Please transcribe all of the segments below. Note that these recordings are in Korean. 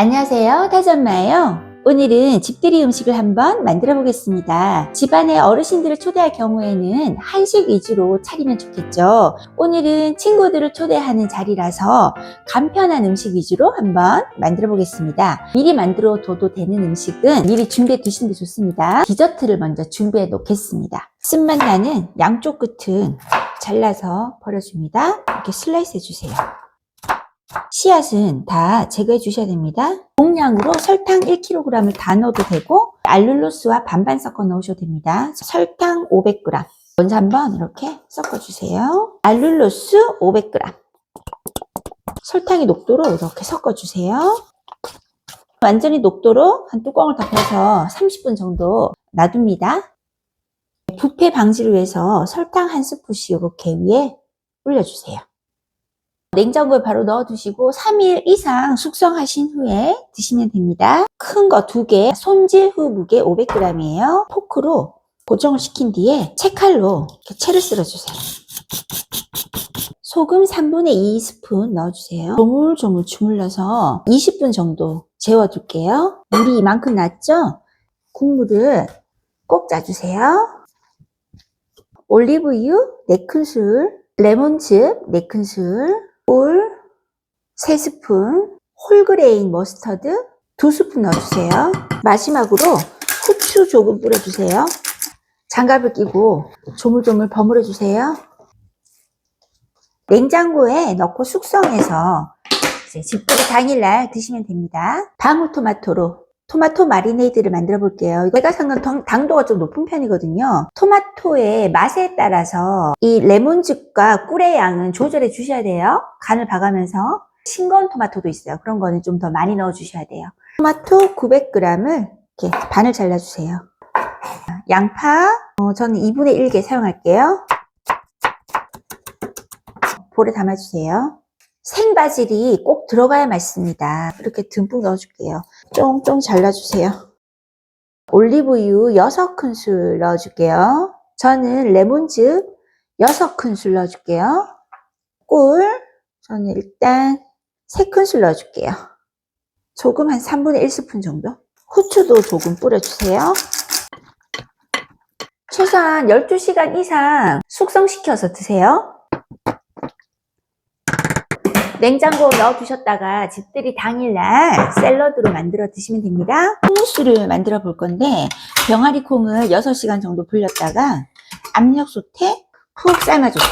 안녕하세요, 타조엄마예요. 오늘은 집들이 음식을 한번 만들어 보겠습니다. 집안에 어르신들을 초대할 경우에는 한식 위주로 차리면 좋겠죠. 오늘은 친구들을 초대하는 자리라서 간편한 음식 위주로 한번 만들어 보겠습니다. 미리 만들어 둬도 되는 음식은 미리 준비해 두시는 게 좋습니다. 디저트를 먼저 준비해 놓겠습니다. 쓴맛 나는 양쪽 끝은 잘라서 버려줍니다. 이렇게 슬라이스 해주세요. 씨앗은 다 제거해 주셔야 됩니다. 용량으로 설탕 1kg을 다 넣어도 되고 알룰로스와 반반 섞어 넣으셔도 됩니다. 설탕 500g 먼저 한번 이렇게 섞어 주세요. 알룰로스 500g 설탕이 녹도록 이렇게 섞어 주세요. 완전히 녹도록 한 뚜껑을 덮어서 30분 정도 놔둡니다. 부패 방지를 위해서 설탕 한 스푼씩 이렇게 위에 올려주세요. 냉장고에 바로 넣어두시고 3일 이상 숙성하신 후에 드시면 됩니다. 큰 거 2개, 손질 후 무게 500g이에요. 포크로 고정을 시킨 뒤에 채칼로 이렇게 채를 썰어주세요. 소금 3분의 2스푼 넣어주세요. 조물조물 주물러서 20분 정도 재워둘게요. 물이 이만큼 났죠? 국물을 꼭 짜주세요. 올리브유 4큰술, 레몬즙 4큰술, 꿀 3스푼, 홀그레인 머스터드 2스푼 넣어주세요. 마지막으로 후추 조금 뿌려주세요. 장갑을 끼고 조물조물 버무려주세요. 냉장고에 넣고 숙성해서 이제 집들이 당일날 드시면 됩니다. 방울토마토로 토마토 마리네이드를 만들어 볼게요. 제가 산 건 당도가 좀 높은 편이거든요. 토마토의 맛에 따라서 이 레몬즙과 꿀의 양은 조절해 주셔야 돼요. 간을 봐가면서. 싱거운 토마토도 있어요. 그런 거는 좀 더 많이 넣어 주셔야 돼요. 토마토 900g을 이렇게 반을 잘라주세요. 양파 저는 2분의 1개 사용할게요. 볼에 담아주세요. 생바질이 꼭 들어가야 맛있습니다. 이렇게 듬뿍 넣어줄게요. 쫑쫑 잘라주세요. 올리브유 6큰술 넣어줄게요. 저는 레몬즙 6큰술 넣어줄게요. 꿀 저는 일단 3큰술 넣어줄게요. 소금 한 3분의 1스푼 정도. 후추도 조금 뿌려주세요. 최소한 12시간 이상 숙성시켜서 드세요. 냉장고에 넣어두셨다가 집들이 당일날 샐러드로 만들어 드시면 됩니다. 콩무스를 만들어 볼 건데 병아리 콩을 6시간 정도 불렸다가 압력솥에 푹 삶아주세요.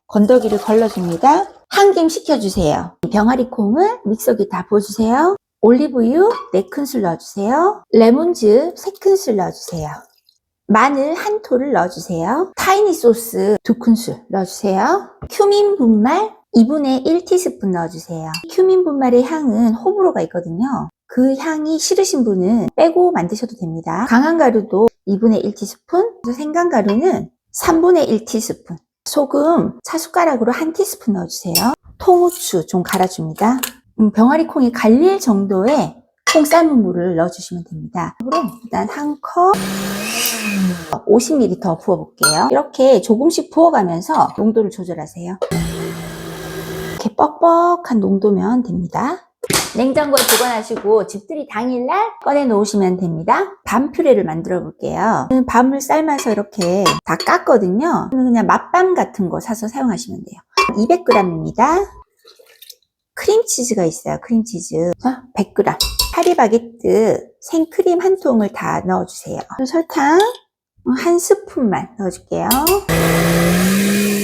건더기를 걸러줍니다. 한 김 식혀주세요. 병아리 콩을 믹서기에 다 부어주세요. 올리브유 4큰술 넣어주세요. 레몬즙 3큰술 넣어주세요. 마늘 1톨을 넣어주세요. 타이니 소스 2큰술 넣어주세요. 큐민 분말 2분의 1티스푼 넣어주세요. 큐민 분말의 향은 호불호가 있거든요. 그 향이 싫으신 분은 빼고 만드셔도 됩니다. 강한 가루도 2분의 1티스푼, 생강가루는 3분의 1티스푼, 소금 차숟가락으로 1티스푼 넣어주세요. 통후추 좀 갈아줍니다. 병아리 콩이 갈릴 정도의 콩 삶은 물을 넣어주시면 됩니다. 그럼 일단 한 컵 50ml 더 부어볼게요. 이렇게 조금씩 부어가면서 농도를 조절하세요. 이렇게 뻑뻑한 농도면 됩니다. 냉장고에 보관하시고 집들이 당일날 꺼내 놓으시면 됩니다. 밤 퓨레를 만들어 볼게요. 밤을 삶아서 이렇게 다 깠거든요. 그냥 맛밤 같은 거 사서 사용하시면 돼요. 200g입니다. 크림치즈가 있어요. 크림치즈 100g. 파리바게뜨 생크림 한 통을 다 넣어주세요. 설탕 한 스푼만 넣어줄게요.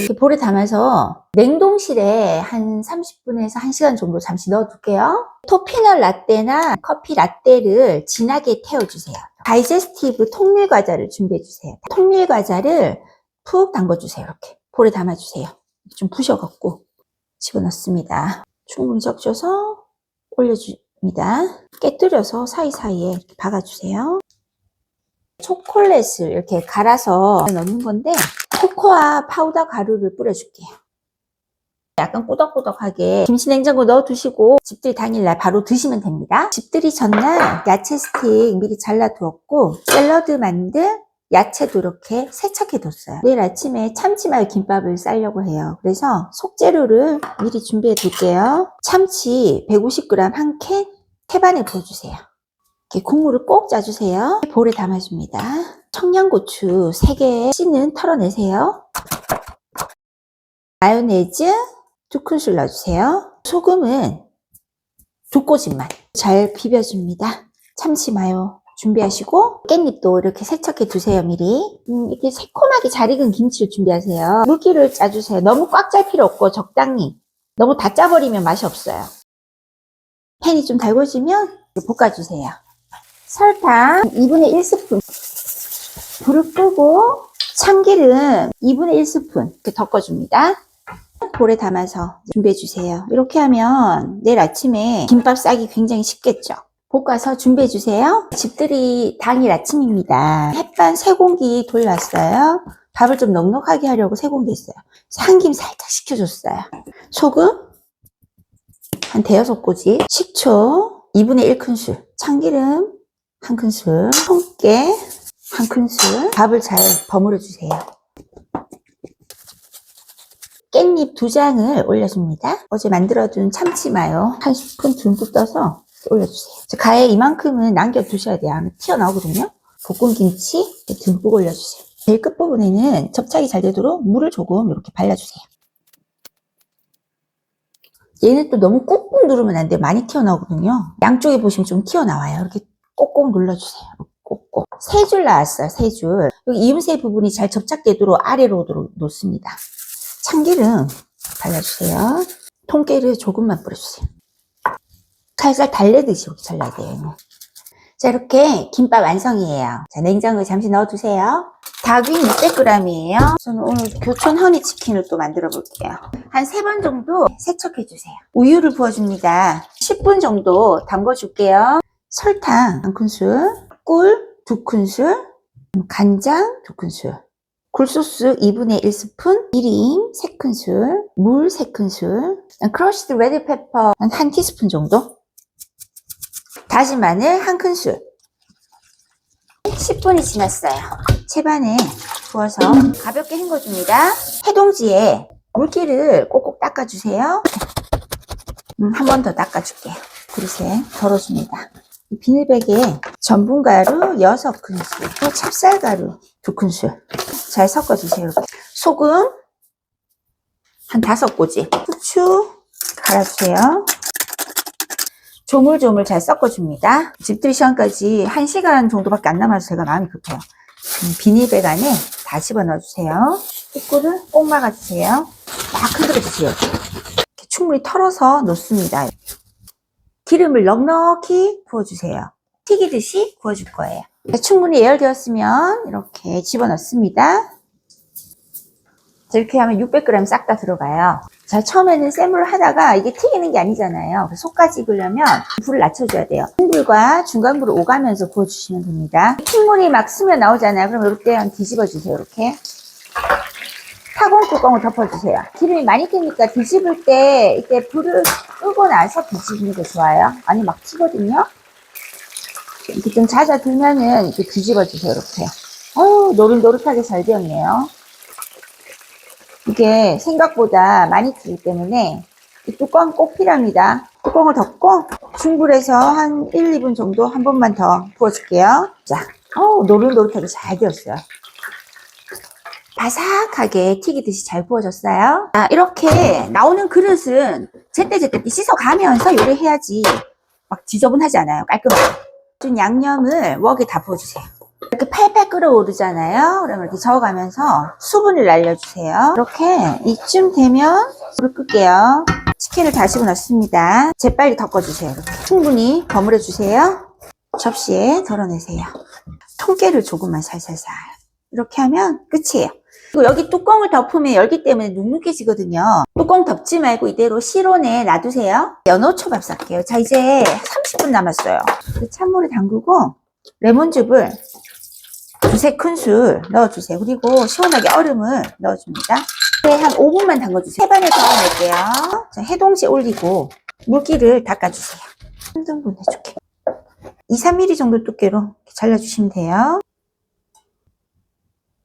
이렇게 볼에 담아서 냉동실에 한 30분에서 1시간 정도 잠시 넣어둘게요. 토피넛 라떼나 커피 라떼를 진하게 태워주세요. 다이제스티브 통밀 과자를 준비해주세요. 통밀 과자를 푹 담궈주세요. 이렇게 볼에 담아주세요. 좀 부셔갖고 집어넣습니다. 충분히 적셔서 올려줍니다. 깨뜨려서 사이사이에 이렇게 박아주세요. 초콜릿을 이렇게 갈아서 넣는 건데 코코아 파우더 가루를 뿌려줄게요. 약간 꾸덕꾸덕하게 김치냉장고 넣어두시고 집들이 당일날 바로 드시면 됩니다. 집들이 전날 야채 스틱 미리 잘라두었고 샐러드 만들 야채도 이렇게 세척해 뒀어요. 내일 아침에 참치마요 김밥을 싸려고 해요. 그래서 속재료를 미리 준비해 둘게요. 참치 150g 한 캔, 태반에 부어주세요. 이렇게 국물을 꼭 짜주세요. 볼에 담아줍니다. 청양고추 3개 씨는 털어내세요. 마요네즈 2큰술 넣어주세요. 소금은 2꼬집만 잘 비벼줍니다. 참치 마요 준비하시고 깻잎도 이렇게 세척해 두세요. 미리. 이렇게 새콤하게 잘 익은 김치를 준비하세요. 물기를 짜주세요. 너무 꽉 짤 필요 없고 적당히. 너무 다 짜버리면 맛이 없어요. 팬이 좀 달궈지면 볶아주세요. 설탕 2분의 1스푼 불을 끄고 참기름 2분의 1스푼 이렇게 덮어줍니다. 볼에 담아서 준비해 주세요. 이렇게 하면 내일 아침에 김밥 싸기 굉장히 쉽겠죠. 볶아서 준비해 주세요. 집들이 당일 아침입니다. 햇반 3공기 돌렸어요. 밥을 좀 넉넉하게 하려고 3공기 했어요. 참기름 살짝 식혀줬어요. 소금 한 5-6꼬집, 식초 2분의 1큰술, 참기름 1큰술, 통깨 1큰술, 밥을 잘 버무려 주세요. 깻잎 2장을 올려줍니다. 어제 만들어둔 참치마요 1스푼 듬뿍 떠서 올려주세요. 가에 이만큼은 남겨두셔야 돼요. 아마 튀어나오거든요. 볶음김치 듬뿍 올려주세요. 제일 끝부분에는 접착이 잘 되도록 물을 조금 이렇게 발라주세요. 얘는 또 너무 꾹꾹 누르면 안 돼요. 많이 튀어나오거든요. 양쪽에 보시면 좀 튀어나와요. 이렇게 꼭꼭 눌러주세요. 꼭꼭. 3줄 나왔어요. 3줄. 여기 이음새 부분이 잘 접착되도록 아래로 놓습니다. 참기름 발라주세요. 통깨를 조금만 뿌려주세요. 살살 달래듯이 이렇게 잘라야 돼요. 자, 이렇게 김밥 완성이에요. 자, 냉장고에 잠시 넣어두세요. 닭윙 600g이에요. 저는 오늘 교촌 허니치킨을 또 만들어 볼게요. 한 3번 정도 세척해 주세요. 우유를 부어줍니다. 10분 정도 담궈 줄게요. 설탕 1큰술, 꿀 2큰술, 간장 2큰술, 굴소스 2분의 1스푼, 기름 3큰술, 물 3큰술, 크러쉬드 레드페퍼 한 1티스푼 정도, 다진 마늘 1큰술. 10분이 지났어요. 채반에 부어서 가볍게 헹궈줍니다. 해동지에 물기를 꼭꼭 닦아주세요. 한 번 더 닦아줄게요. 그릇에 덜어줍니다. 비닐백에 전분가루 6큰술, 찹쌀가루 2큰술 잘 섞어주세요. 소금 한 5꼬집, 후추 갈아주세요. 조물조물 잘 섞어줍니다. 집들이 시간까지 1시간 정도밖에 안 남아서 제가 마음이 급해요. 비닐백 안에 다 집어넣어주세요. 뚜꾸를 꼭 막아주세요. 막 흔들어주세요. 이렇게 충분히 털어서 놓습니다. 기름을 넉넉히 부어주세요. 튀기듯이 구워줄 거예요. 충분히 예열되었으면 이렇게 집어넣습니다. 이렇게 하면 600g 싹 다 들어가요. 자, 처음에는 센 불을 하다가 이게 튀기는 게 아니잖아요. 속까지 익으려면 불을 낮춰줘야 돼요. 큰 불과 중간 불을 오가면서 구워주시면 됩니다. 핏물이 막 스며 나오잖아요. 그럼 이럴 때 뒤집어주세요. 이렇게 타공 뚜껑을 덮어주세요. 기름이 많이 튀니까 뒤집을 때 이때 불을 끄고 나서 뒤집는 게 좋아요. 아니 막 튀거든요. 이렇게 좀 잦아들면은 이렇게 뒤집어주세요. 이렇게. 노릇노릇하게 잘 되었네요. 이게 생각보다 많이 튀기 때문에 이 뚜껑 꼭 필요합니다. 뚜껑을 덮고 중불에서 한 1-2분 정도 한 번만 더 부어줄게요. 자, 노릇노릇하게 잘 되었어요. 바삭하게 튀기듯이 잘 구워졌어요. 이렇게 나오는 그릇은 제때제때 씻어가면서 요리해야지 막 지저분하지 않아요. 깔끔하게. 준 양념을 웍에 다 부어주세요. 이렇게 팔팔 끓어오르잖아요. 그러면 이렇게 저어가면서 수분을 날려주세요. 이렇게 이쯤 되면 불을 끌게요. 치킨을 다 집어넣습니다. 재빨리 덮어주세요. 이렇게 충분히 버무려주세요. 접시에 덜어내세요. 통깨를 조금만 살살살 이렇게 하면 끝이에요. 그리고 여기 뚜껑을 덮으면 열기 때문에 눅눅해지거든요. 뚜껑 덮지 말고 이대로 실온에 놔두세요. 연어초밥 쌀게요. 자, 이제 30분 남았어요. 찬물에 담그고 레몬즙을 2-3큰술 넣어주세요. 그리고 시원하게 얼음을 넣어줍니다. 한 5분만 담궈주세요. 세반에 덜어낼게요. 자, 해동시에 올리고 물기를 닦아주세요. 3등분 해줄게요. 2-3mm 정도 두께로 이렇게 잘라주시면 돼요.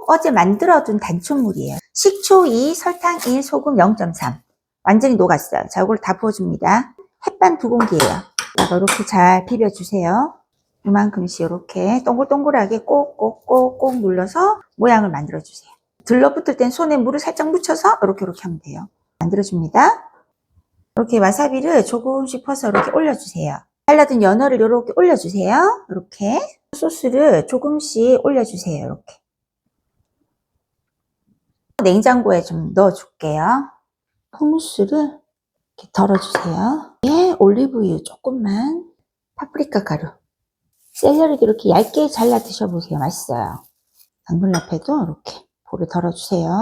어제 만들어둔 단촛물이에요. 식초 2, 설탕 1, 소금 0.3. 완전히 녹았어요. 자, 이걸 다 부어줍니다. 햇반 2공기예요. 여기다가 이렇게 잘 비벼주세요. 이만큼씩 이렇게 동글동글하게 꼭꼭꼭꼭 눌러서 모양을 만들어주세요. 들러붙을 땐 손에 물을 살짝 묻혀서 이렇게 하면 돼요. 만들어줍니다. 이렇게 와사비를 조금씩 퍼서 이렇게 올려주세요. 잘라둔 연어를 이렇게 올려주세요. 이렇게 소스를 조금씩 올려주세요. 이렇게 냉장고에 좀 넣어줄게요. 홍수를 이렇게 덜어주세요. 예, 올리브유 조금만, 파프리카 가루, 샐러리도 이렇게 얇게 잘라 드셔보세요. 맛있어요. 당근 라페도 이렇게 볼을 덜어주세요.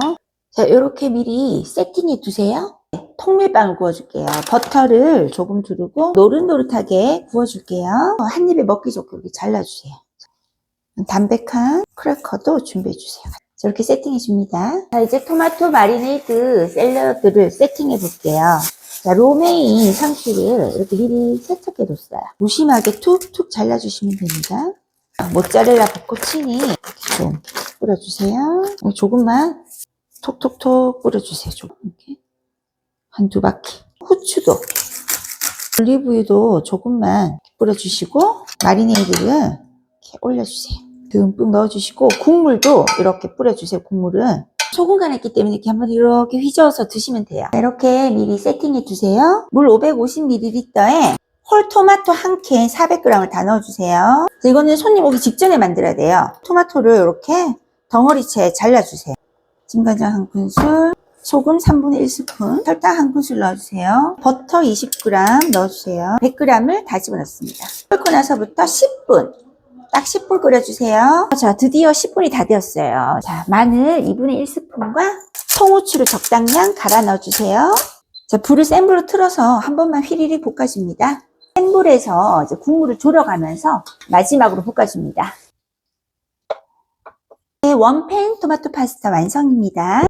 자, 이렇게 미리 세팅해 두세요. 통밀빵을 구워줄게요. 버터를 조금 두르고 노릇노릇하게 구워줄게요. 한 입에 먹기 좋게 이렇게 잘라주세요. 담백한 크래커도 준비해주세요. 이렇게 세팅해줍니다. 자, 이제 토마토 마리네이드 샐러드를 세팅해 볼게요. 자, 로메인 상추를 이렇게 미리 세척해 뒀어요. 무심하게 툭툭 잘라주시면 됩니다. 모짜렐라 볶고치니 이렇게 좀 뿌려주세요. 조금만 톡톡톡 뿌려주세요. 조금 이렇게 한 2바퀴. 후추도, 올리브유도 조금만 뿌려주시고 마리네이드를 이렇게 올려주세요. 듬뿍 넣어주시고 국물도 이렇게 뿌려주세요. 국물은 소금 간했기 때문에 이렇게 한번 이렇게 휘저어서 드시면 돼요. 이렇게 미리 세팅해 두세요. 물 550ml에 홀 토마토 한 캔 400g을 다 넣어주세요. 이거는 손님 오기 직전에 만들어야 돼요. 토마토를 이렇게 덩어리째 잘라주세요. 진간장 한 큰술, 소금 3분의 1스푼, 설탕 한 큰술 넣어주세요. 버터 20g 넣어주세요. 100g을 다 집어넣습니다. 끓고 나서부터 10분, 딱 10분 끓여주세요. 자, 드디어 10분이 다 되었어요. 자, 마늘 2분의 1스푼과 통후추를 적당량 갈아 넣어주세요. 자, 불을 센 불로 틀어서 한 번만 휘리릭 볶아줍니다. 센 불에서 이제 국물을 졸여가면서 마지막으로 볶아줍니다. 네, 원팬 토마토 파스타 완성입니다.